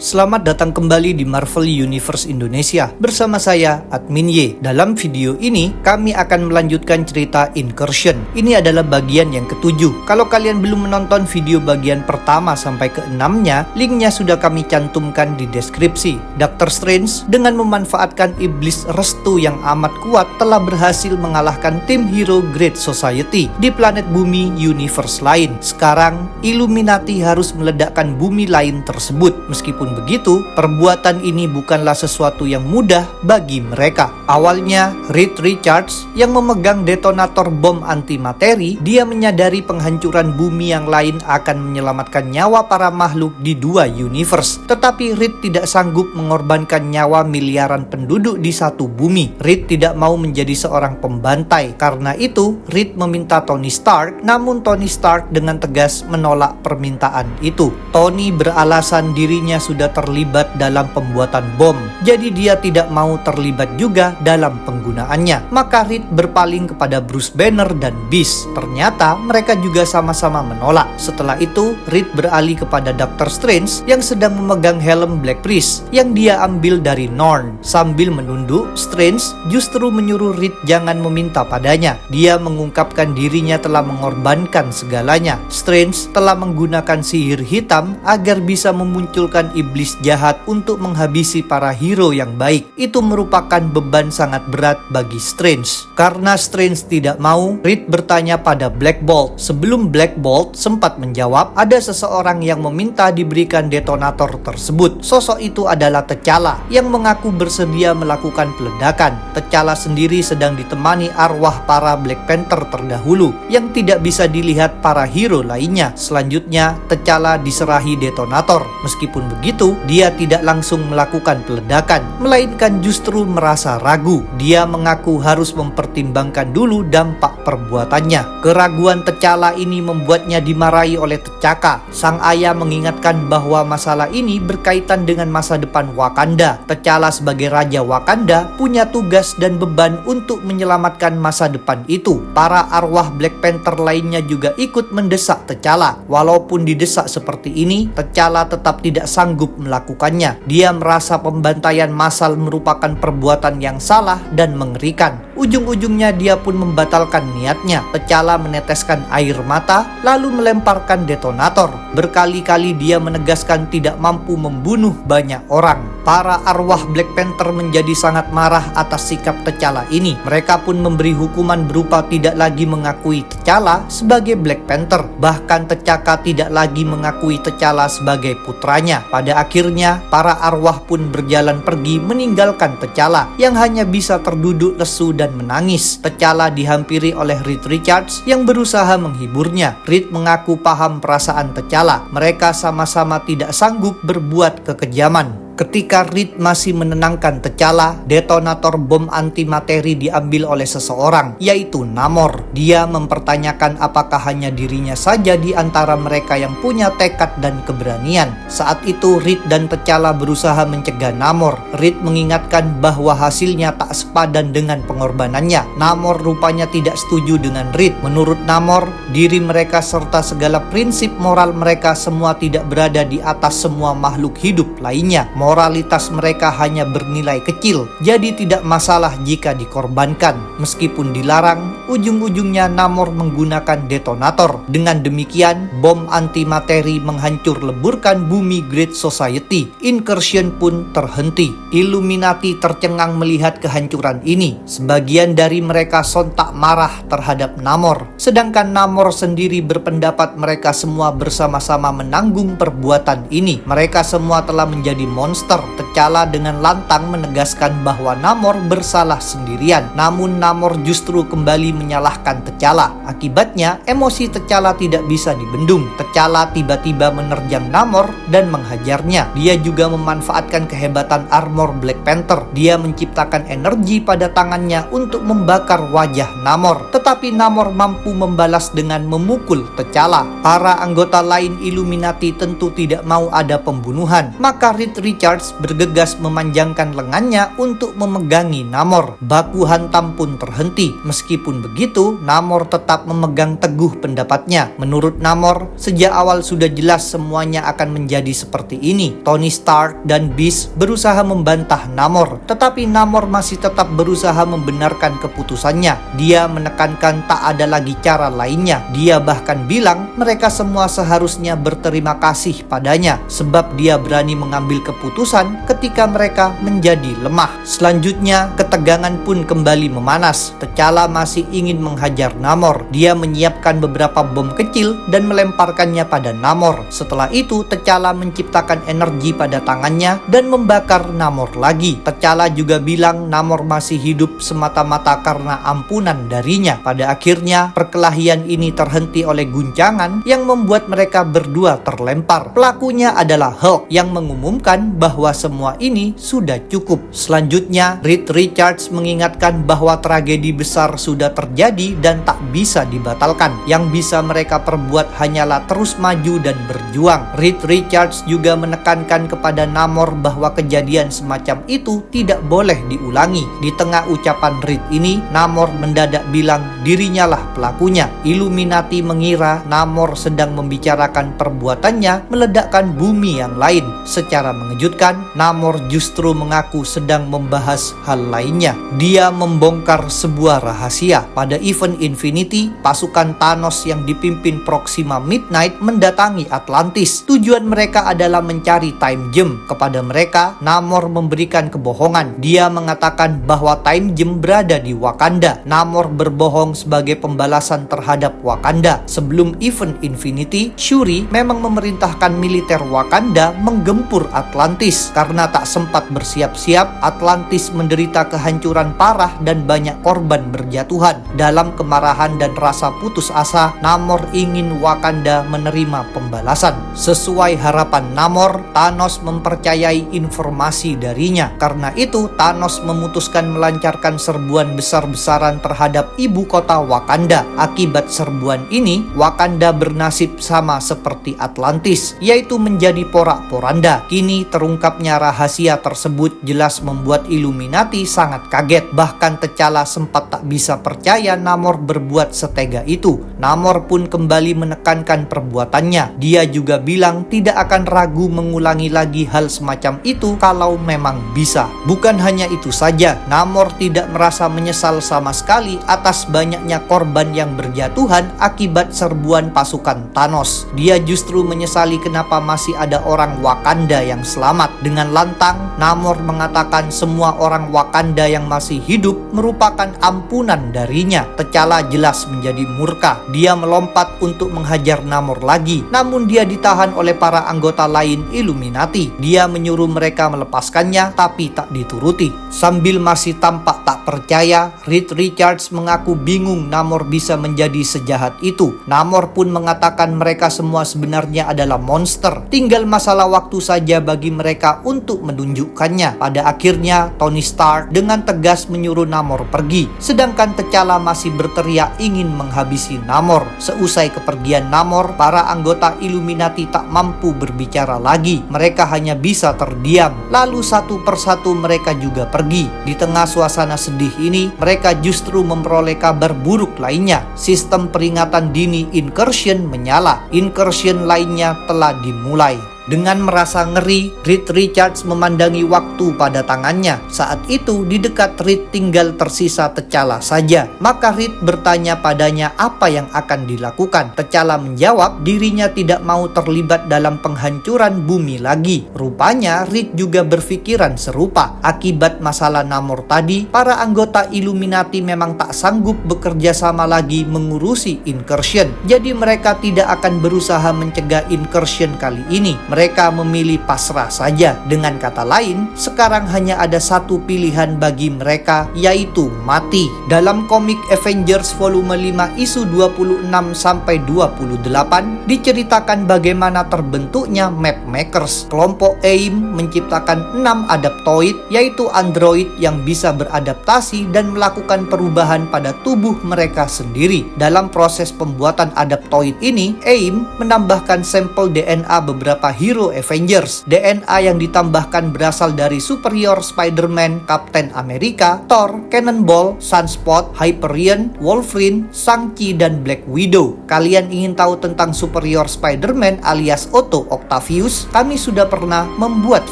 Selamat datang kembali di Marvel Universe Indonesia bersama saya, Admin Y. Dalam video ini, kami akan melanjutkan cerita Incursion. Ini adalah bagian yang ke-7. Kalau kalian belum menonton video bagian pertama sampai ke-6-nya, linknya sudah kami cantumkan di deskripsi. Doctor Strange dengan memanfaatkan iblis restu yang amat kuat telah berhasil mengalahkan tim hero Great Society di planet bumi universe lain. Sekarang, Illuminati harus meledakkan bumi lain tersebut. Meskipun begitu, perbuatan ini bukanlah sesuatu yang mudah bagi mereka. Awalnya, Reed Richards yang memegang detonator bom antimateri, dia menyadari penghancuran bumi yang lain akan menyelamatkan nyawa para makhluk di dua universe. Tetapi Reed tidak sanggup mengorbankan nyawa miliaran penduduk di satu bumi. Reed tidak mau menjadi seorang pembantai. Karena itu, Reed meminta Tony Stark, namun Tony Stark dengan tegas menolak permintaan itu. Tony beralasan dirinya sudah terlibat dalam pembuatan bom, jadi dia tidak mau terlibat juga dalam penggunaannya. Maka Reed berpaling kepada Bruce Banner dan Beast. Ternyata mereka juga sama-sama menolak. Setelah itu, Reed beralih kepada Doctor Strange yang sedang memegang helm Black Priest yang dia ambil dari Norn. Sambil menunduk, Strange justru menyuruh Reed jangan meminta padanya. Dia mengungkapkan dirinya telah mengorbankan segalanya. Strange telah menggunakan sihir hitam agar bisa memunculkan iblis jahat untuk menghabisi para hero yang baik. Itu merupakan beban sangat berat bagi Strange. Karena Strange tidak mau, Reed bertanya pada Black Bolt. Sebelum Black Bolt sempat menjawab, ada seseorang yang meminta diberikan detonator tersebut. Sosok itu adalah T'Challa yang mengaku bersedia melakukan peledakan. T'Challa sendiri sedang ditemani arwah para Black Panther terdahulu yang tidak bisa dilihat para hero lainnya. Selanjutnya, T'Challa diserahi detonator. Meskipun begitu, dia tidak langsung melakukan peledakan, melainkan justru merasa ragu. Dia mengaku harus mempertimbangkan dulu dampak perbuatannya. Keraguan T'Challa ini membuatnya dimarahi oleh T'Chaka. Sang ayah mengingatkan bahwa masalah ini berkaitan dengan masa depan Wakanda. T'Challa sebagai Raja Wakanda punya tugas dan beban untuk menyelamatkan masa depan itu. Para arwah Black Panther lainnya juga ikut mendesak T'Challa. Walaupun didesak seperti ini, T'Challa tetap tidak sanggup melakukannya. Dia merasa pembantaian massal merupakan perbuatan yang salah dan mengerikan. Ujung-ujungnya dia pun membatalkan niatnya. T'Challa meneteskan air mata lalu melemparkan detonator. Berkali-kali dia menegaskan tidak mampu membunuh banyak orang. Para arwah Black Panther menjadi sangat marah atas sikap T'Challa ini. Mereka pun memberi hukuman berupa tidak lagi mengakui T'Challa sebagai Black Panther. Bahkan T'Chaka tidak lagi mengakui T'Challa sebagai putranya. Pada akhirnya, para arwah pun berjalan pergi meninggalkan T'Challa yang hanya bisa terduduk lesu dan menangis. T'Challa dihampiri oleh Reed Richards yang berusaha menghiburnya. Reed mengaku paham perasaan T'Challa. Mereka sama-sama tidak sanggup berbuat kekejaman. Ketika Reed masih menenangkan T'Challa, detonator bom antimateri diambil oleh seseorang, yaitu Namor. Dia mempertanyakan apakah hanya dirinya saja di antara mereka yang punya tekad dan keberanian. Saat itu Reed dan T'Challa berusaha mencegah Namor. Reed mengingatkan bahwa hasilnya tak sepadan dengan pengorbanannya. Namor rupanya tidak setuju dengan Reed. Menurut Namor, diri mereka serta segala prinsip moral mereka semua tidak berada di atas semua makhluk hidup lainnya. Moralitas mereka hanya bernilai kecil, jadi tidak masalah jika dikorbankan. Meskipun dilarang, ujung-ujungnya Namor menggunakan detonator. Dengan demikian, bom antimateri menghancur leburkan bumi Great Society. Incursion pun terhenti. Illuminati tercengang melihat kehancuran ini. Sebagian dari mereka sontak marah terhadap Namor. Sedangkan Namor sendiri berpendapat mereka semua bersama-sama menanggung perbuatan ini. Mereka semua telah menjadi monster. T'Challa dengan lantang menegaskan bahwa Namor bersalah sendirian. Namun Namor justru kembali menyalahkan T'Challa. Akibatnya, emosi T'Challa tidak bisa dibendung. T'Challa tiba-tiba menerjang Namor dan menghajarnya. Dia juga memanfaatkan kehebatan armor Black Panther. Dia menciptakan energi pada tangannya untuk membakar wajah Namor. Tetapi Namor mampu membalas dengan memukul T'Challa. Para anggota lain Illuminati tentu tidak mau ada pembunuhan. Maka Reed Richards bergegas memanjangkan lengannya untuk memegangi Namor. Baku hantam pun terhenti. Meskipun begitu, Namor tetap memegang teguh pendapatnya. Menurut Namor, sejak awal sudah jelas semuanya akan menjadi seperti ini. Tony Stark dan Beast berusaha membantah Namor, tetapi Namor masih tetap berusaha membenarkan keputusannya. Dia menekankan tak ada lagi cara lainnya. Dia bahkan bilang mereka semua seharusnya berterima kasih padanya sebab dia berani mengambil keputusan ketika mereka menjadi lemah. Selanjutnya, ketegangan pun kembali memanas. T'Challa masih ingin menghajar Namor. Dia menyiapkan beberapa bom kecil dan melemparkannya pada Namor. Setelah itu, T'Challa menciptakan energi pada tangannya dan membakar Namor lagi. T'Challa juga bilang Namor masih hidup semata-mata karena ampunan darinya. Pada akhirnya, perkelahian ini terhenti oleh guncangan yang membuat mereka berdua terlempar. Pelakunya adalah Hulk yang mengumumkan bahwa semua ini sudah cukup. Selanjutnya, Reed Richards mengingatkan bahwa tragedi besar sudah terjadi dan tak bisa dibatalkan. Yang bisa mereka perbuat hanyalah terus maju dan berjuang. Reed Richards juga menekankan kepada Namor bahwa kejadian semacam itu tidak boleh diulangi. Di tengah ucapan Reed ini, Namor mendadak bilang dirinya lah pelakunya. Illuminati mengira Namor sedang membicarakan perbuatannya meledakkan bumi yang lain. Secara mengejutkan, Namor justru mengaku sedang membahas hal lainnya. Dia membongkar sebuah rahasia. Pada event Infinity, pasukan Thanos yang dipimpin Proxima Midnight mendatangi Atlantis. Tujuan mereka adalah mencari Time Gem. Kepada mereka, Namor memberikan kebohongan. Dia mengatakan bahwa Time Gem berada di Wakanda. Namor berbohong sebagai pembalasan terhadap Wakanda. Sebelum event Infinity, Shuri memang memerintahkan militer Wakanda menggempur Atlantis. Karena tak sempat bersiap-siap, Atlantis menderita kehancuran parah dan banyak korban berjatuhan. Dalam kemarahan dan rasa putus asa, Namor ingin Wakanda menerima pembalasan. Sesuai harapan Namor, Thanos mempercayai informasi darinya. Karena itu, Thanos memutuskan melancarkan serbuan besar-besaran terhadap ibu kota Wakanda. Akibat serbuan ini, Wakanda bernasib sama seperti Atlantis, yaitu menjadi porak-poranda. Kini terungkapnya rahasia tersebut jelas membuat Illuminati sangat kaget. Bahkan T'Challa sempat tak bisa percaya Namor berbuat setega itu. Namor pun kembali menekankan perbuatannya. Dia juga bilang tidak akan ragu mengulangi lagi hal semacam itu kalau memang bisa. Bukan hanya itu saja, Namor tidak merasa menyesal sama sekali atas banyaknya korban yang berjatuhan akibat serbuan pasukan Thanos. Dia justru menyesali kenapa masih ada orang Wakanda yang selamat. Dengan lantang, Namor mengatakan semua orang Wakanda yang masih hidup merupakan ampunan darinya. T'Challa jelas menjadi murka. Dia melompat untuk menghajar Namor lagi, namun dia ditahan oleh para anggota lain Illuminati. Dia menyuruh mereka melepaskannya, tapi tak dituruti. Sambil masih tampak tak percaya, Reed Richards mengaku bingung Namor bisa menjadi sejahat itu. Namor pun mengatakan mereka semua sebenarnya adalah monster. Tinggal masalah waktu saja bagi mereka untuk menunjukkannya. Pada akhirnya, Tony Stark dengan tegas menyuruh Namor pergi. Sedangkan T'Challa masih berteriak ingin menghabisi Namor. Seusai kepergian Namor, para anggota Illuminati tak mampu berbicara lagi. Mereka hanya bisa terdiam. Lalu satu persatu mereka juga pergi. Di tengah suasana sedih ini, mereka justru memperoleh kabar buruk lainnya. Sistem peringatan dini Incursion menyala. Incursion lainnya telah dimulai. Dengan merasa ngeri, Reed Richards memandangi waktu pada tangannya. Saat itu di dekat Reed tinggal tersisa T'Challa saja. Maka Reed bertanya padanya apa yang akan dilakukan. T'Challa menjawab dirinya tidak mau terlibat dalam penghancuran bumi lagi. Rupanya Reed juga berpikiran serupa. Akibat masalah Namor tadi, para anggota Illuminati memang tak sanggup bekerja sama lagi mengurusi Incursion. Jadi mereka tidak akan berusaha mencegah Incursion kali ini. Mereka memilih pasrah saja. Dengan kata lain, sekarang hanya ada satu pilihan bagi mereka, yaitu mati. Dalam komik Avengers volume 5 isu 26-28 diceritakan bagaimana terbentuknya Mapmakers. Kelompok AIM menciptakan 6 adaptoid, yaitu android yang bisa beradaptasi dan melakukan perubahan pada tubuh mereka sendiri. Dalam proses pembuatan adaptoid ini, AIM menambahkan sampel DNA beberapa hero Avengers. DNA yang ditambahkan berasal dari Superior Spider-Man, Captain America, Thor, Cannonball, Sunspot, Hyperion, Wolverine, Shang-Chi, dan Black Widow. Kalian ingin tahu tentang Superior Spider-Man alias Otto Octavius? Kami sudah pernah membuat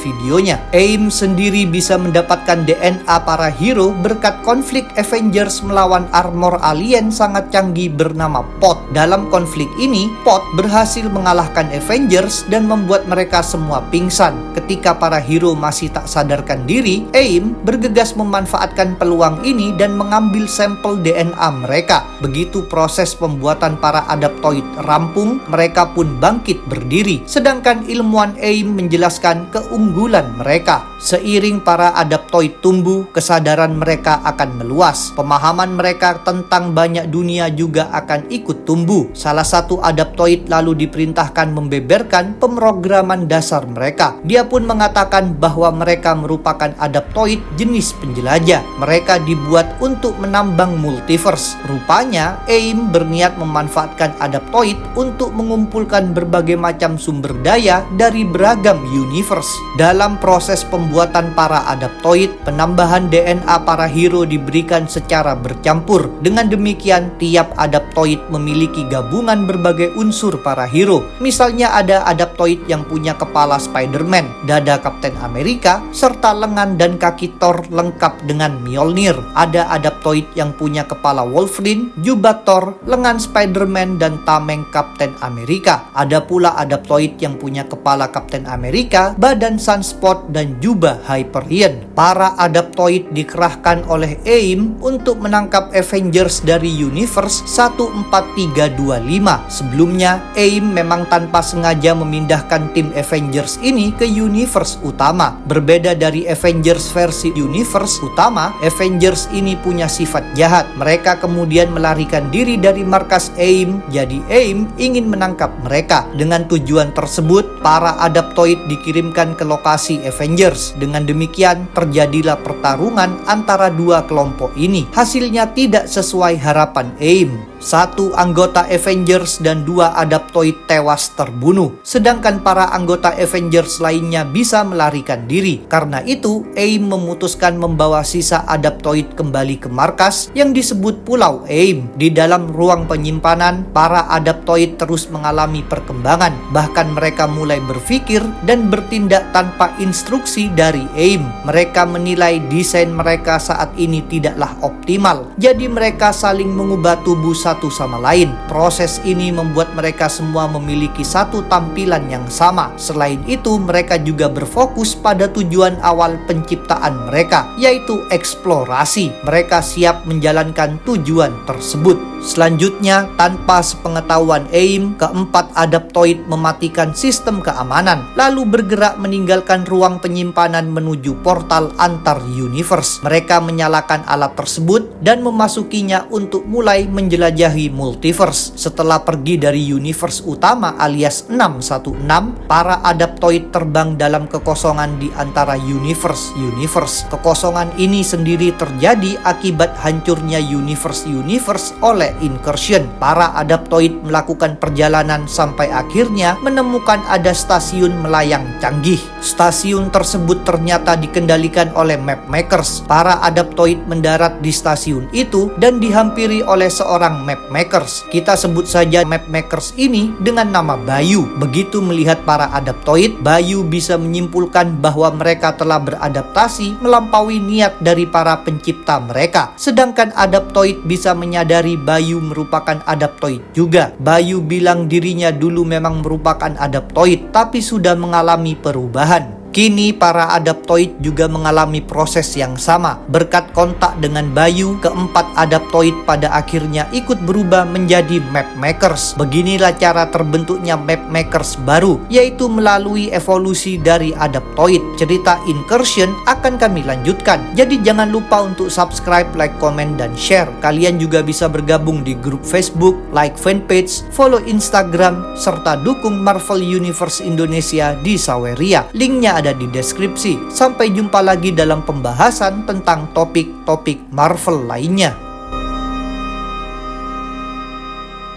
videonya. AIM sendiri bisa mendapatkan DNA para hero berkat konflik Avengers melawan armor alien sangat canggih bernama POT. Dalam konflik ini, POT berhasil mengalahkan Avengers dan membuat mereka semua pingsan. Ketika para hero masih tak sadarkan diri, AIM bergegas memanfaatkan peluang ini dan mengambil sampel DNA mereka. Begitu proses pembuatan para adaptoid rampung, mereka pun bangkit berdiri. Sedangkan ilmuwan AIM menjelaskan keunggulan mereka. Seiring para adaptoid tumbuh, kesadaran mereka akan meluas. Pemahaman mereka tentang banyak dunia juga akan ikut tumbuh. Salah satu adaptoid lalu diperintahkan membeberkan pemrograman dasar mereka. Dia pun mengatakan bahwa mereka merupakan adaptoid jenis penjelajah. Mereka dibuat untuk menambang multiverse. Rupanya, AIM berniat memanfaatkan adaptoid untuk mengumpulkan berbagai macam sumber daya dari beragam universe. Dalam proses pembuatan para adaptoid, penambahan DNA para hero diberikan secara bercampur. Dengan demikian, tiap adaptoid memiliki gabungan berbagai unsur para hero. Misalnya ada adaptoid yang punya kepala Spider-Man, dada Captain America, serta lengan dan kaki Thor lengkap dengan Mjolnir. Ada adaptoid yang punya kepala Wolverine, jubah Thor, lengan Spider-Man, dan tameng Captain America. Ada pula adaptoid yang punya kepala Captain America, badan Sunspot, dan jubah Hyperion. Para adaptoid dikerahkan oleh AIM untuk menangkap Avengers dari universe 14325. Sebelumnya, AIM memang tanpa sengaja memindahkan tim Avengers ini ke universe utama. Berbeda dari Avengers versi universe utama, Avengers ini punya sifat jahat. Mereka kemudian melarikan diri dari markas AIM, jadi AIM ingin menangkap mereka. Dengan tujuan tersebut, para adaptoid dikirimkan ke lokasi Avengers. Dengan demikian, terjadilah pertarungan antara dua kelompok ini. Hasilnya tidak sesuai harapan AIM. Satu anggota Avengers dan dua adaptoid tewas terbunuh, sedangkan para anggota Avengers lainnya bisa melarikan diri. Karena itu, AIM memutuskan membawa sisa adaptoid kembali ke markas yang disebut Pulau AIM. Di dalam ruang penyimpanan, para adaptoid terus mengalami perkembangan. Bahkan mereka mulai berpikir dan bertindak tanpa instruksi dari AIM. Mereka menilai desain mereka saat ini tidaklah optimal, jadi mereka saling mengubah tubuh satu sama lain. Proses ini membuat mereka semua memiliki satu tampilan yang sama. Selain itu, mereka juga berfokus pada tujuan awal penciptaan mereka, yaitu eksplorasi. Mereka siap menjalankan tujuan tersebut. Selanjutnya, tanpa sepengetahuan AIM, keempat adaptoid mematikan sistem keamanan, lalu bergerak meninggalkan ruang penyimpanan menuju portal antar universe. Mereka menyalakan alat tersebut dan memasukinya untuk mulai menjelajahi multiverse. Setelah pergi dari universe utama alias 616, para adaptoid terbang dalam kekosongan di antara universe. Kekosongan ini sendiri terjadi akibat hancurnya universe oleh incursion. Para adaptoid melakukan perjalanan sampai akhirnya menemukan ada stasiun melayang canggih. Stasiun tersebut ternyata dikendalikan oleh mapmakers. Para adaptoid mendarat di stasiun itu dan dihampiri oleh seorang mapmakers. Kita sebut saja mapmakers ini dengan nama Bayu. Begitu melihat para adaptoid, Bayu bisa menyimpulkan bahwa mereka telah beradaptasi melampaui niat dari para pencipta mereka. Sedangkan adaptoid bisa menyadari Bayu merupakan adaptoid juga. Bayu bilang dirinya dulu memang merupakan adaptoid, tapi sudah mengalami perubahan. Kini para adaptoid juga mengalami proses yang sama. Berkat kontak dengan Bayu, keempat adaptoid pada akhirnya ikut berubah menjadi mapmakers. Beginilah cara terbentuknya mapmakers baru, yaitu melalui evolusi dari adaptoid. Cerita Incursion akan kami lanjutkan. Jadi jangan lupa untuk subscribe, like, komen, dan share. Kalian juga bisa bergabung di grup Facebook, like fanpage, follow Instagram, serta dukung Marvel Universe Indonesia di Saweria. Linknya ada di deskripsi. Sampai jumpa lagi dalam pembahasan tentang topik-topik Marvel lainnya.